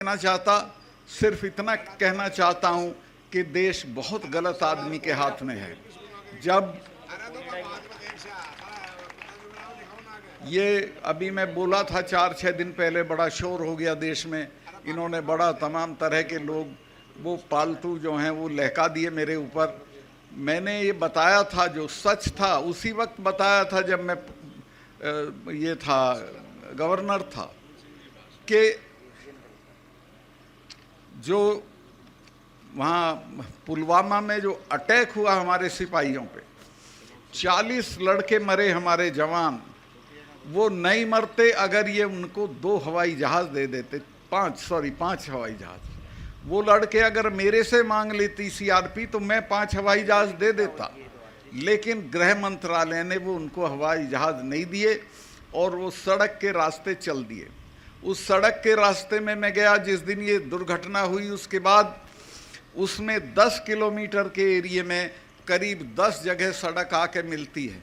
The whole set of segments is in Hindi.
कहना चाहता, सिर्फ इतना कहना चाहता हूं कि देश बहुत गलत आदमी के हाथ में है। जब ये अभी मैं बोला था 4-6 दिन पहले, बड़ा शोर हो गया देश में, इन्होंने बड़ा तमाम तरह के लोग वो पालतू जो हैं वो लहका दिए मेरे ऊपर। मैंने ये बताया था, जो सच था उसी वक्त बताया था जब मैं ये था गवर्नर था, कि जो वहाँ पुलवामा में जो अटैक हुआ हमारे सिपाहियों पे, 40 लड़के मरे हमारे जवान, वो नहीं मरते अगर ये उनको 2 हवाई जहाज दे देते, 5 हवाई जहाज। वो लड़के अगर मेरे से मांग लेती सीआरपी तो मैं 5 हवाई जहाज दे देता, लेकिन गृह मंत्रालय ने वो उनको हवाई जहाज नहीं दिए और वो सड़क के रास्ते चल दिए। उस सड़क के रास्ते में मैं गया जिस दिन ये दुर्घटना हुई, उसके बाद उसमें 10 किलोमीटर के एरिया में करीब 10 जगह सड़क आके मिलती है।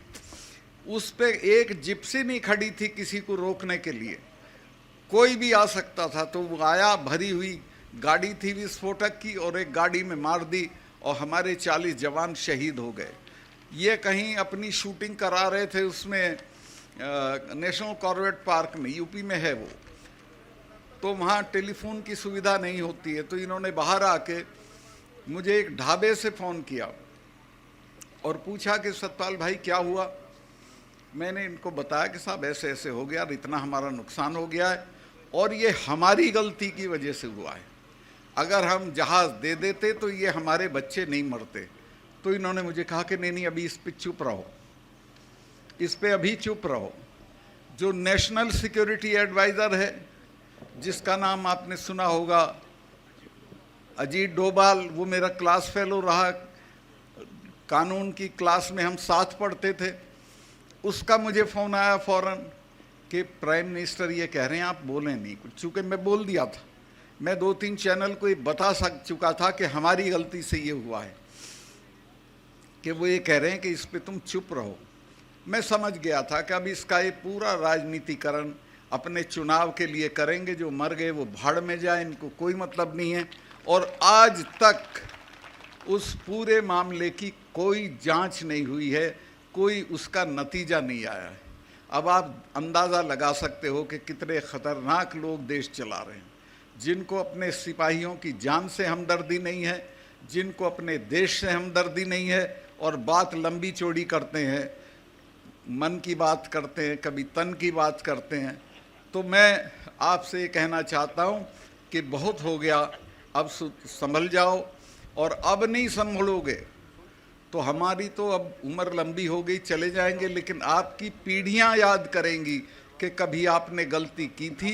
उस पे एक जिप्सी नहीं खड़ी थी किसी को रोकने के लिए, कोई भी आ सकता था। तो वो आया, भरी हुई गाड़ी थी विस्फोटक की, और एक गाड़ी में मार दी और हमारे 40 जवान शहीद हो गए। ये कहीं अपनी शूटिंग करा रहे थे उसमें नेशनल कॉर्बेट पार्क में, यूपी में है वो, तो वहाँ टेलीफोन की सुविधा नहीं होती है। तो इन्होंने बाहर आके मुझे एक ढाबे से फ़ोन किया और पूछा कि सतपाल भाई क्या हुआ। मैंने इनको बताया कि साहब ऐसे ऐसे हो गया, इतना हमारा नुकसान हो गया है और ये हमारी गलती की वजह से हुआ है। अगर हम जहाज़ दे देते तो ये हमारे बच्चे नहीं मरते। तो इन्होंने मुझे कहा कि नहीं अभी इस पे चुप रहो, इस पे अभी चुप रहो। जो नेशनल सिक्योरिटी एडवाइज़र है, जिसका नाम आपने सुना होगा, अजीत डोभाल, वो मेरा क्लास फेलो रहा, कानून की क्लास में हम साथ पढ़ते थे। उसका मुझे फ़ोन आया फ़ौरन कि प्राइम मिनिस्टर ये कह रहे हैं आप बोलें नहीं कुछ, चूँकि मैं बोल दिया था, मैं 2-3 चैनल को ये बता चुका था कि हमारी गलती से ये हुआ है, कि वो ये कह रहे हैं कि इस पे तुम चुप रहो। मैं समझ गया था कि अब इसका ये पूरा राजनीतिकरण अपने चुनाव के लिए करेंगे, जो मर गए वो भाड़ में जाए, इनको कोई मतलब नहीं है। और आज तक उस पूरे मामले की कोई जांच नहीं हुई है, कोई उसका नतीजा नहीं आया है। अब आप अंदाज़ा लगा सकते हो कि कितने ख़तरनाक लोग देश चला रहे हैं, जिनको अपने सिपाहियों की जान से हमदर्दी नहीं है, जिनको अपने देश से हमदर्दी नहीं है, और बात लंबी चौड़ी करते हैं, मन की बात करते हैं, कभी तन की बात करते हैं। तो मैं आपसे ये कहना चाहता हूँ कि बहुत हो गया, अब संभल जाओ, और अब नहीं संभलोगे तो हमारी तो अब उम्र लंबी हो गई, चले जाएंगे, लेकिन आपकी पीढ़ियां याद करेंगी कि कभी आपने गलती की थी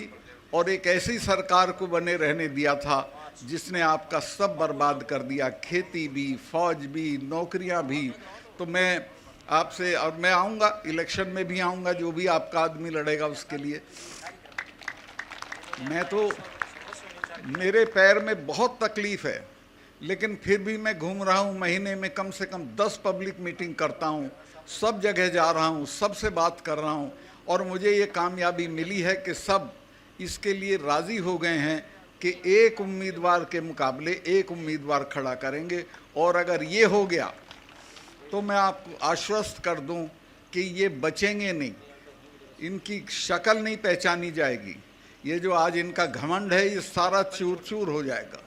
और एक ऐसी सरकार को बने रहने दिया था जिसने आपका सब बर्बाद कर दिया, खेती भी, फौज भी, नौकरियां भी। तो मैं आपसे, और मैं आऊँगा, इलेक्शन में भी आऊँगा, जो भी आपका आदमी लड़ेगा उसके लिए। मैं तो, मेरे पैर में बहुत तकलीफ़ है, लेकिन फिर भी मैं घूम रहा हूँ, महीने में कम से कम 10 पब्लिक मीटिंग करता हूँ, सब जगह जा रहा हूँ, सबसे बात कर रहा हूँ, और मुझे ये कामयाबी मिली है कि सब इसके लिए राज़ी हो गए हैं कि एक उम्मीदवार के मुकाबले एक उम्मीदवार खड़ा करेंगे। और अगर ये हो गया तो मैं आपको आश्वस्त कर दूं कि ये बचेंगे नहीं, इनकी शक्ल नहीं पहचानी जाएगी। ये जो आज इनका घमंड है ये सारा चूर चूर हो जाएगा।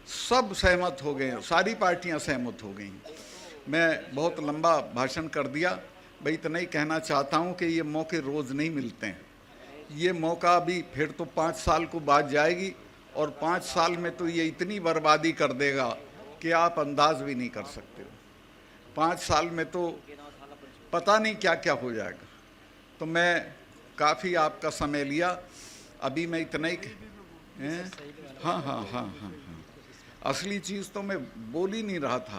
सब सहमत हो गए हैं, सारी पार्टियां सहमत हो गई। मैं बहुत लंबा भाषण कर दिया, भाई इतना ही कहना चाहता हूं कि ये मौके रोज़ नहीं मिलते हैं। ये मौका भी फिर तो 5 साल को बाद जाएगी, और 5 साल में तो ये इतनी बर्बादी कर देगा कि आप अंदाज भी नहीं कर सकते हो। 5 साल में तो पता नहीं क्या क्या हो जाएगा। तो मैं काफ़ी आपका समय लिया, अभी मैं इतना ही हाँ, असली चीज़ तो मैं बोल ही नहीं रहा था।